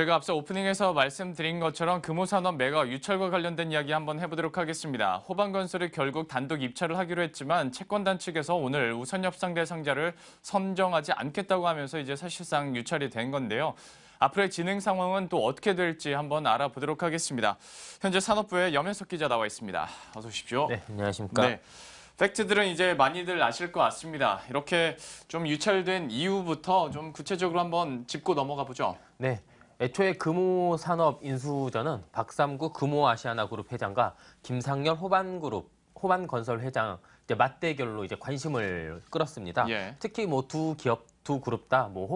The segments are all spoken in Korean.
제가 앞서 오프닝에서 말씀드린 것처럼 금호산업 매각 유찰과 관련된 이야기 한번 해보도록 하겠습니다. 호반건설이 결국 단독 입찰을 하기로 했지만 채권단 측에서 오늘 우선 협상 대상자를 선정하지 않겠다고 하면서 이제 사실상 유찰이 된 건데요. 앞으로의 진행 상황은 또 어떻게 될지 한번 알아보도록 하겠습니다. 현재 산업부의 염현석 기자 나와 있습니다. 어서 오십시오. 네, 안녕하십니까. 네. 팩트들은 이제 많이들 아실 것 같습니다. 이렇게 좀 유찰된 이유부터 좀 구체적으로 한번 짚고 넘어가 보죠. 네, 애초에 금호산업 인수전은 박삼구 금호아시아나그룹 회장과 김상열 호반건설 회장 이제 맞대결로 이제 관심을 끌었습니다. 예. 특히 뭐 두 기업, 두 그룹 다 뭐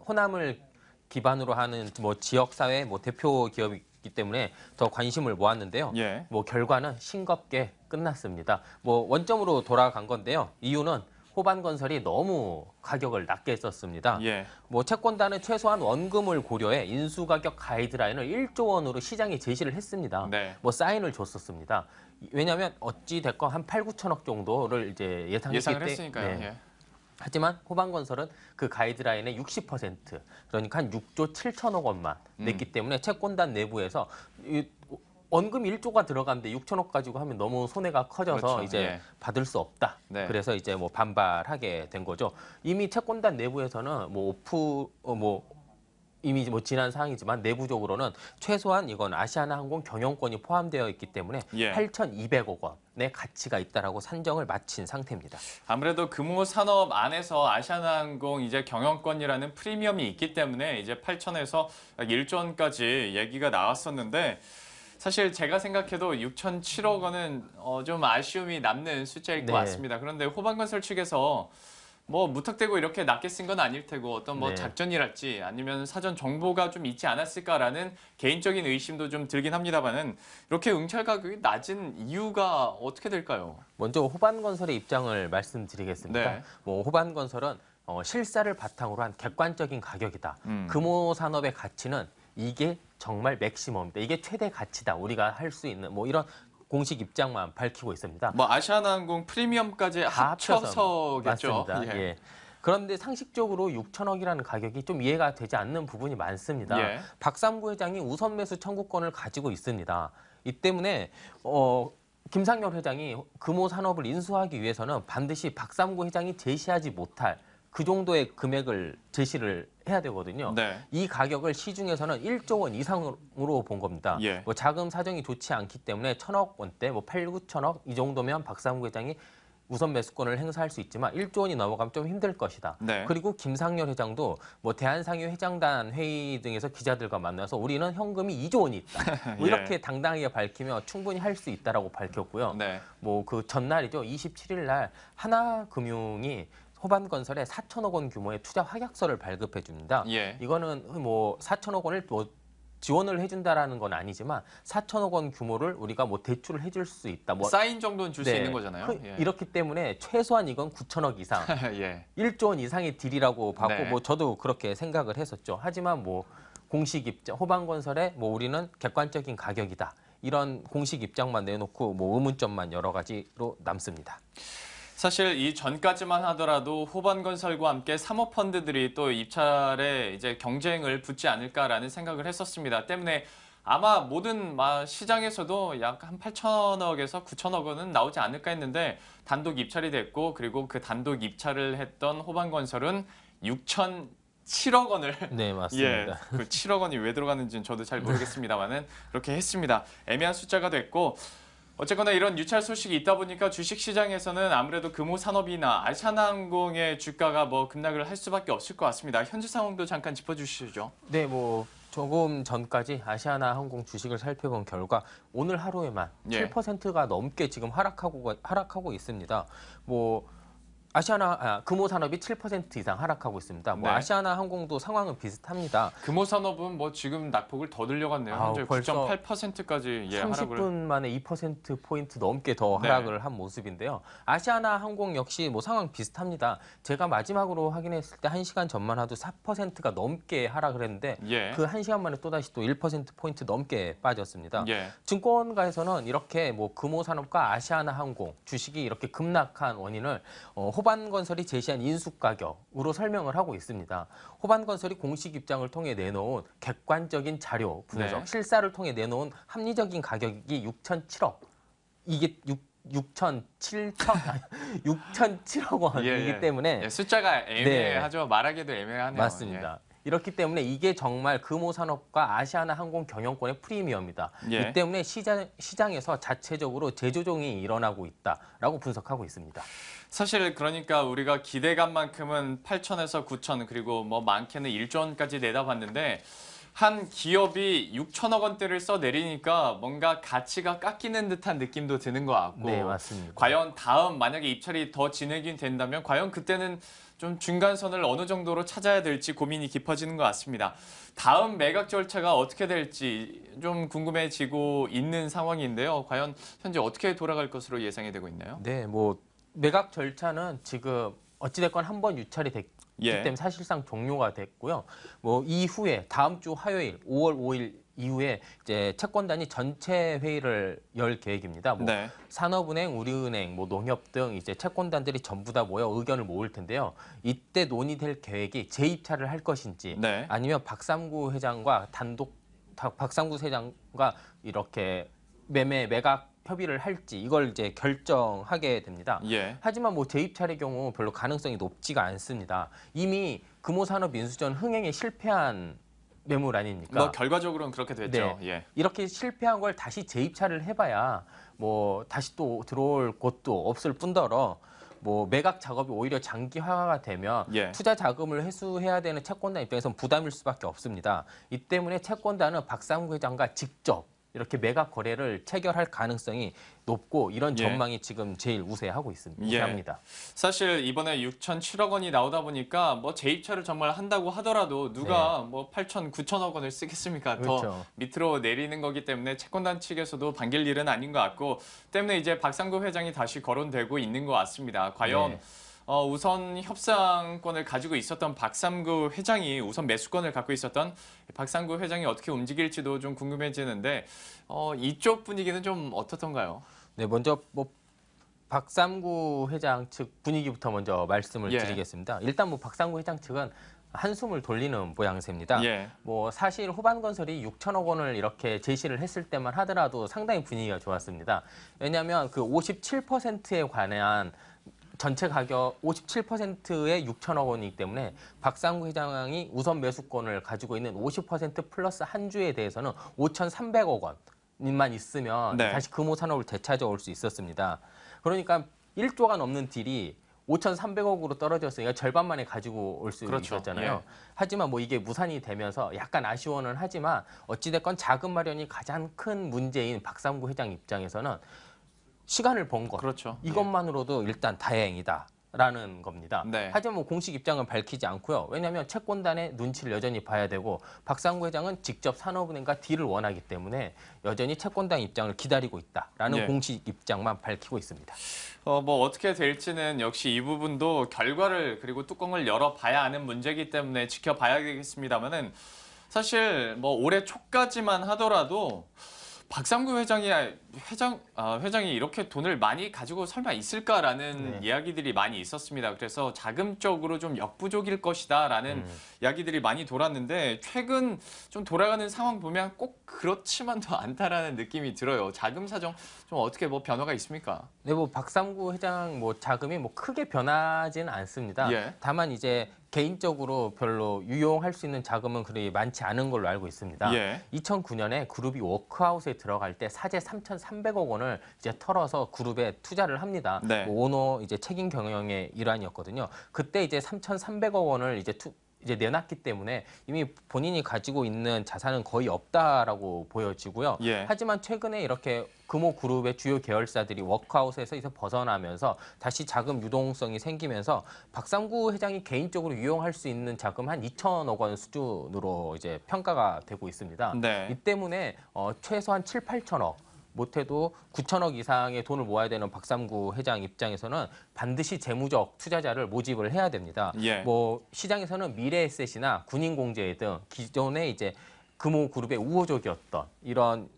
호남을 기반으로 하는 뭐 지역 사회 뭐 대표 기업이기 때문에 더 관심을 모았는데요. 예. 뭐 결과는 싱겁게 끝났습니다. 뭐 원점으로 돌아간 건데요. 이유는 호반건설이 너무 가격을 낮게 썼습니다. 예. 뭐 채권단은 최소한 원금을 고려해 인수가격 가이드라인을 1조 원으로 시장에 제시를 했습니다. 네. 뭐 사인을 줬었습니다. 왜냐하면 어찌 됐건 한 8, 9천억 정도를 이제 예상을 했으니까요. 네. 예. 하지만 호반건설은 그 가이드라인의 60% 그러니까 한 6조 7천억 원만 냈기 때문에 채권단 내부에서 이 원금 1조가 들어갔는데 6천억 가지고 하면 너무 손해가 커져서 그렇죠. 이제 예. 받을 수 없다. 네. 그래서 이제 뭐 반발하게 된 거죠. 이미 채권단 내부에서는 이미 뭐 지난 사항이지만 내부적으로는 최소한 이건 아시아나항공 경영권이 포함되어 있기 때문에 예. 8,200억 원의 가치가 있다라고 산정을 마친 상태입니다. 아무래도 금호 산업 안에서 아시아나항공 이제 경영권이라는 프리미엄이 있기 때문에 이제 8천에서 1조 원까지 얘기가 나왔었는데 사실 제가 생각해도 6,007억 원은 좀 아쉬움이 남는 숫자일 것 네. 같습니다. 그런데 호반건설 측에서 뭐 무턱대고 이렇게 낮게 쓴 건 아닐 테고 어떤 뭐 네. 작전이랄지 아니면 사전 정보가 좀 있지 않았을까라는 개인적인 의심도 좀 들긴 합니다만은 이렇게 응찰 가격이 낮은 이유가 어떻게 될까요? 먼저 호반건설의 입장을 말씀드리겠습니다. 네. 뭐 호반건설은 실사를 바탕으로 한 객관적인 가격이다. 금호산업의 가치는 이게 정말 맥시멈이다. 이게 최대 가치다. 우리가 할 수 있는 뭐 이런 공식 입장만 밝히고 있습니다. 뭐 아시아나항공 프리미엄까지 다 합쳐서 합쳐서겠죠. 맞습니다. 예. 그런데 상식적으로 6천억이라는 가격이 좀 이해가 되지 않는 부분이 많습니다. 예. 박삼구 회장이 우선 매수 청구권을 가지고 있습니다. 이 때문에 김상열 회장이 금호산업을 인수하기 위해서는 반드시 박삼구 회장이 제시하지 못할 그 정도의 금액을 제시를 해야 되거든요. 네. 이 가격을 시중에서는 1조 원 이상으로 본 겁니다. 예. 뭐 자금 사정이 좋지 않기 때문에 1,000억 원대, 뭐 8, 9천억 이 정도면 박삼구 회장이 우선 매수권을 행사할 수 있지만 1조 원이 넘어가면 좀 힘들 것이다. 네. 그리고 김상열 회장도 뭐 대한상유 회장단 회의 등에서 기자들과 만나서 우리는 현금이 2조 원이 있다. 뭐 예. 이렇게 당당하게 밝히며 충분히 할 수 있다라고 밝혔고요. 네. 뭐 그 전날이죠. 27일 날 하나금융이 호반건설에 4천억 원 규모의 투자 확약서를 발급해 줍니다. 예. 이거는 뭐 4천억 원을 뭐 지원을 해준다라는 건 아니지만 4천억 원 규모를 우리가 뭐 대출을 해줄 수 있다. 뭐 사인 정도는 줄 수 네. 있는 거잖아요. 예. 이렇기 때문에 최소한 이건 9천억 이상, 예. 1조 원 이상의 딜이라고 봤고 네. 뭐 저도 그렇게 생각을 했었죠. 하지만 뭐 공식 입장, 호반건설에 뭐 우리는 객관적인 가격이다. 이런 공식 입장만 내놓고 뭐 의문점만 여러 가지로 남습니다. 사실 이 전까지만 하더라도 호반건설과 함께 사모펀드들이 또 입찰에 이제 경쟁을 붙지 않을까라는 생각을 했었습니다. 때문에 아마 모든 시장에서도 약 한 8천억에서 9천억 원은 나오지 않을까 했는데 단독 입찰이 됐고 그리고 그 단독 입찰을 했던 호반건설은 6,007억 원을 네, 맞습니다. 그 7억 원이 왜 들어가는지는 저도 잘 모르겠습니다만은 그렇게 했습니다. 애매한 숫자가 됐고 어쨌거나 이런 유찰 소식이 있다 보니까 주식시장에서는 아무래도 금호산업이나 아시아나항공의 주가가 뭐 급락을 할 수밖에 없을 것 같습니다. 현재 상황도 잠깐 짚어주시죠. 네, 뭐 조금 전까지 아시아나항공 주식을 살펴본 결과 오늘 하루에만 예. 7%가 넘게 지금 하락하고 있습니다. 뭐 금호산업이 7% 이상 하락하고 있습니다. 뭐 네. 아시아나항공도 상황은 비슷합니다. 금호산업은 뭐 지금 낙폭을 더 늘려갔네요. 현재 벌써 9.8%까지 30분 만에 2%포인트 넘게 더 네. 하락을 한 모습인데요. 아시아나항공 역시 뭐 상황 비슷합니다. 제가 마지막으로 확인했을 때 1시간 전만 해도 4%가 넘게 하락을 했는데 예. 그 1시간 만에 또다시 또 1%포인트 넘게 빠졌습니다. 예. 증권가에서는 이렇게 뭐 금호산업과 아시아나항공 주식이 이렇게 급락한 원인을 호반건설이 제시한 인수가격으로 설명을 하고 있습니다. 호반건설이 공식 입장을 통해 내놓은 객관적인 자료 분석, 네. 실사를 통해 내놓은 합리적인 가격이 6,007억. 이게 6,007억 원이기 때문에 예, 숫자가 애매하죠. 말하기도 애매하네요. 맞습니다. 이렇기 때문에 이게 정말 금호산업과 아시아나항공 경영권의 프리미엄이다. 예. 이 때문에 시장에서 자체적으로 재조정이 일어나고 있다라고 분석하고 있습니다. 사실 그러니까 우리가 기대감만큼은 8천에서 9천 그리고 뭐 많게는 1조 원까지 내다봤는데 한 기업이 6천억 원대를 써내리니까 뭔가 가치가 깎이는 듯한 느낌도 드는 것 같고 네, 맞습니다. 과연 다음 만약에 입찰이 더 진행이 된다면 과연 그때는 좀 중간선을 어느 정도로 찾아야 될지 고민이 깊어지는 것 같습니다. 다음 매각 절차가 어떻게 될지 좀 궁금해지고 있는 상황인데요. 과연 현재 어떻게 돌아갈 것으로 예상이 되고 있나요? 네, 뭐 매각 절차는 지금 어찌됐건 한 번 유찰이 됐기 예. 때문에 사실상 종료가 됐고요. 뭐 이후에 다음 주 화요일 5월 5일 이후에 이제 채권단이 전체 회의를 열 계획입니다. 뭐 네. 산업은행, 우리은행, 뭐 농협 등 이제 채권단들이 전부 다 모여 의견을 모을 텐데요. 이때 논의될 계획이 재입찰을 할 것인지 네. 아니면 박삼구 회장과 박삼구 회장과 이렇게 매각 협의를 할지 이걸 이제 결정하게 됩니다. 예. 하지만 뭐 재입찰의 경우 별로 가능성이 높지가 않습니다. 이미 금호산업 인수전 흥행에 실패한 매물 아닙니까? 뭐 결과적으로는 그렇게 됐죠. 네. 예. 이렇게 실패한 걸 다시 재입찰을 해봐야 뭐 다시 또 들어올 곳도 없을 뿐더러 뭐 매각 작업이 오히려 장기화가 되면 예. 투자 자금을 회수해야 되는 채권단 입장에서는 부담일 수밖에 없습니다. 이 때문에 채권단은 박상구 회장과 직접 이렇게 매각 거래를 체결할 가능성이 높고 이런 예. 전망이 지금 제일 우세하고 있습니다. 예. 우세합니다. 사실 이번에 6,007억 원이 나오다 보니까 뭐 재입찰을 정말 한다고 하더라도 누가 뭐 8천, 9천억 원을 쓰겠습니까? 더 그렇죠. 밑으로 내리는 거기 때문에 채권단 측에서도 반길 일은 아닌 것 같고 때문에 이제 박상구 회장이 다시 거론되고 있는 것 같습니다. 과연 네. 우선 협상권을 가지고 있었던 박삼구 회장이 우선 매수권을 갖고 있었던 박삼구 회장이 어떻게 움직일지도 좀 궁금해지는데 이쪽 분위기는 좀 어떻던가요? 네, 먼저 뭐 박삼구 회장 측 분위기부터 먼저 말씀을 예. 드리겠습니다. 일단 뭐 박삼구 회장 측은 한숨을 돌리는 모양새입니다. 예. 뭐 사실 호반건설이 6천억 원을 이렇게 제시를 했을 때만 하더라도 상당히 분위기가 좋았습니다. 왜냐하면 그 57%에 관한 전체 가격 57%의 6천억 원이기 때문에 박상구 회장이 우선 매수권을 가지고 있는 50% 플러스 한 주에 대해서는 5,300억 원만 있으면 네. 다시 금호산업을 되찾아올 수 있었습니다. 그러니까 1조가 넘는 딜이 5,300억으로 떨어졌으니까 절반만에 가지고 올 수 그렇죠. 있었잖아요. 예. 하지만 뭐 이게 무산이 되면서 약간 아쉬워는 하지만 어찌됐건 자금 마련이 가장 큰 문제인 박상구 회장 입장에서는 시간을 번 것, 그렇죠. 이것만으로도 일단 다행이다라는 겁니다. 네. 하지만 뭐 공식 입장은 밝히지 않고요. 왜냐하면 채권단의 눈치를 여전히 봐야 되고 박상구 회장은 직접 산업은행과 딜을 원하기 때문에 여전히 채권단 입장을 기다리고 있다라는 예. 공식 입장만 밝히고 있습니다. 뭐 어떻게 될지는 역시 이 부분도 결과를 그리고 뚜껑을 열어봐야 하는 문제이기 때문에 지켜봐야겠습니다만은 사실 뭐 올해 초까지만 하더라도 박상구 회장이 이렇게 돈을 많이 가지고 설마 있을까라는 네. 이야기들이 많이 있었습니다. 그래서 자금적으로 좀 역부족일 것이다라는 이야기들이 많이 돌았는데 최근 좀 돌아가는 상황 보면 꼭 그렇지만도 않다라는 느낌이 들어요. 자금 사정 좀 어떻게 뭐 변화가 있습니까? 네, 뭐 박상구 회장 뭐 자금이 뭐 크게 변하지는 않습니다. 예. 다만 이제 개인적으로 별로 유용할 수 있는 자금은 그리 많지 않은 걸로 알고 있습니다. 예. 2009년에 그룹이 워크아웃에 들어갈 때 사재 3,300억 원을 이제 털어서 그룹에 투자를 합니다. 네. 뭐 오너 이제 책임 경영의 일환이었거든요. 그때 이제 3,300억 원을 이제 내놨기 때문에 이미 본인이 가지고 있는 자산은 거의 없다라고 보여지고요. 예. 하지만 최근에 이렇게 금호그룹의 주요 계열사들이 워크아웃에서 이제 벗어나면서 다시 자금 유동성이 생기면서 박상구 회장이 개인적으로 유용할 수 있는 자금 한 2천억 원 수준으로 이제 평가가 되고 있습니다. 네. 이 때문에 최소한 7, 8천억 못해도 9천억 이상의 돈을 모아야 되는 박삼구 회장 입장에서는 반드시 재무적 투자자를 모집을 해야 됩니다. 예. 뭐 시장에서는 미래에셋이나 군인공제 등 기존의 이제 금호그룹의 우호적이었던 이런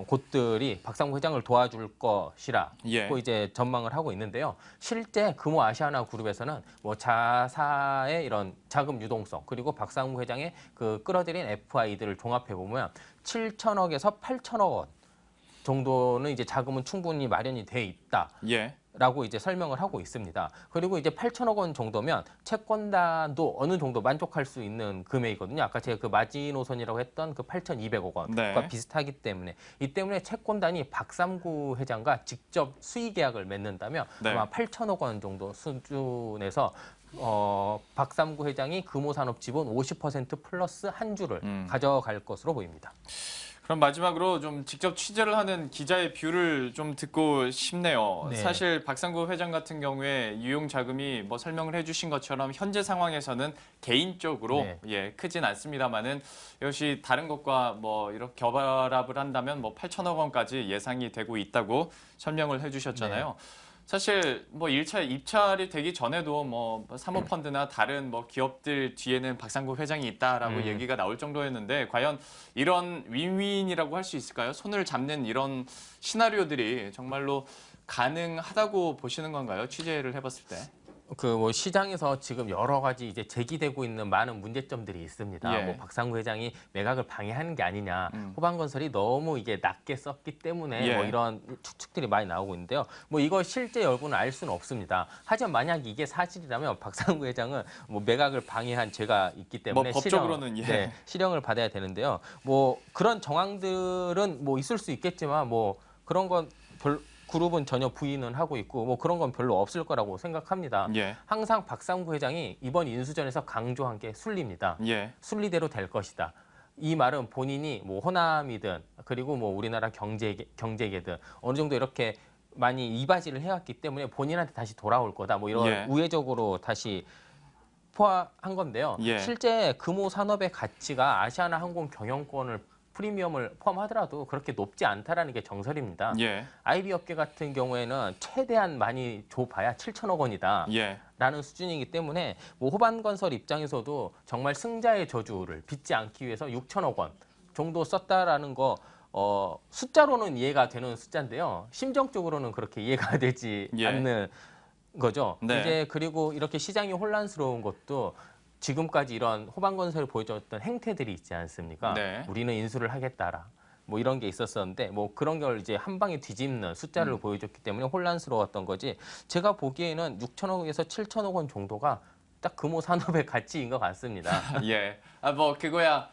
곳들이 박상구 회장을 도와줄 것이라고 예. 이제 전망을 하고 있는데요. 실제 금호 아시아나 그룹에서는 뭐 자사의 이런 자금 유동성 그리고 박상구 회장의 그 끌어들인 FI들을 종합해 보면 7천억에서 8천억 원 정도는 이제 자금은 충분히 마련이 돼 있다. 예. 라고 이제 설명을 하고 있습니다. 그리고 이제 8천억 원 정도면 채권단도 어느 정도 만족할 수 있는 금액이거든요. 아까 제가 그 마지노선이라고 했던 그 8,200억 원과 네. 비슷하기 때문에 이 때문에 채권단이 박삼구 회장과 직접 수의 계약을 맺는다면 네. 아마 8천억 원 정도 수준에서 박삼구 회장이 금호산업 지분 50% 플러스 한 주를 가져갈 것으로 보입니다. 그럼 마지막으로 좀 직접 취재를 하는 기자의 뷰를 좀 듣고 싶네요. 네. 사실 박상구 회장 같은 경우에 유용 자금이 뭐 설명을 해주신 것처럼 현재 상황에서는 개인적으로 네. 예 크진 않습니다만은 역시 다른 것과 뭐 이렇게 결합을 한다면 뭐 8천억 원까지 예상이 되고 있다고 설명을 해주셨잖아요. 네. 사실 뭐 1차 입찰이 되기 전에도 뭐 사모펀드나 다른 뭐 기업들 뒤에는 박상구 회장이 있다라고 얘기가 나올 정도였는데 과연 이런 윈윈이라고 할 수 있을까요? 손을 잡는 이런 시나리오들이 정말로 가능하다고 보시는 건가요? 취재를 해봤을 때. 그 뭐 시장에서 지금 여러 가지 이제 제기되고 있는 많은 문제점들이 있습니다. 예. 뭐 박상구 회장이 매각을 방해하는 게 아니냐, 호반건설이 너무 이게 낮게 썼기 때문에 예. 뭐 이런 추측들이 많이 나오고 있는데요. 뭐 이거 실제 여부는 알 수는 없습니다. 하지만 만약 이게 사실이라면 박상구 회장은 뭐 매각을 방해한 죄가 있기 때문에 뭐 법적으로는 예. 실형을 받아야 되는데요. 뭐 그런 정황들은 뭐 있을 수 있겠지만 뭐 그런 건 그룹은 전혀 부인은 하고 있고 뭐 그런 건 별로 없을 거라고 생각합니다. 예. 항상 박상구 회장이 이번 인수전에서 강조한 게 순리입니다. 예. 순리대로 될 것이다. 이 말은 본인이 뭐 호남이든 그리고 뭐 우리나라 경제계든 어느 정도 이렇게 많이 이바지를 해왔기 때문에 본인한테 다시 돌아올 거다. 뭐 이런 예. 우회적으로 다시 포함한 건데요. 예. 실제 금호 산업의 가치가 아시아나항공 경영권을 프리미엄을 포함하더라도 그렇게 높지 않다라는 게 정설입니다. 예. IB 업계 같은 경우에는 최대한 많이 줘봐야 7천억 원이다. 예. 라는 수준이기 때문에 뭐 호반건설 입장에서도 정말 승자의 저주를 빚지 않기 위해서 6천억 원 정도 썼다라는 거 숫자로는 이해가 되는 숫자인데요. 심정적으로는 그렇게 이해가 되지 예. 않는 거죠. 네. 이제 그리고 이렇게 시장이 혼란스러운 것도 지금까지 이런 호반건설을 보여줬던 행태들이 있지 않습니까? 네. 우리는 인수를 하겠다라. 뭐 이런 게 있었었는데 뭐 그런 걸 이제 한 방에 뒤집는 숫자를 보여줬기 때문에 혼란스러웠던 거지. 제가 보기에는 6천억에서 7천억 원 정도가 딱 금호 산업의 가치인 것 같습니다. 예. 아, 뭐 그거야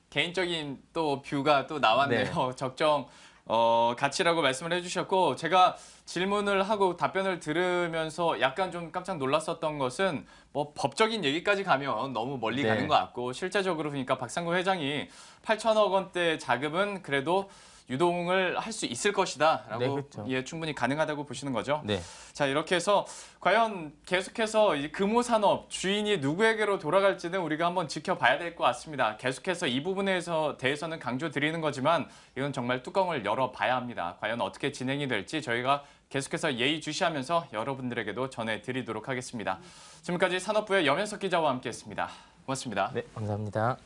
개인적인 또 뷰가 또 나왔네요. 적정 가치라고 말씀을 해주셨고 제가 질문을 하고 답변을 들으면서 약간 좀 깜짝 놀랐었던 것은 뭐 법적인 얘기까지 가면 너무 멀리 네. 가는 것 같고 실제적으로 보니까 박상구 회장이 8천억 원대 자금은 그래도 유동을 할 수 있을 것이다라고 네, 그렇죠. 예, 충분히 가능하다고 보시는 거죠. 네. 자, 이렇게 해서 과연 계속해서 이 금호 산업 주인이 누구에게로 돌아갈지는 우리가 한번 지켜봐야 될 것 같습니다. 계속해서 이 부분에 대해서는 강조드리는 거지만 이건 정말 뚜껑을 열어봐야 합니다. 과연 어떻게 진행이 될지 저희가 계속해서 예의주시하면서 여러분들에게도 전해드리도록 하겠습니다. 지금까지 산업부의 염현석 기자와 함께했습니다. 고맙습니다. 네, 감사합니다.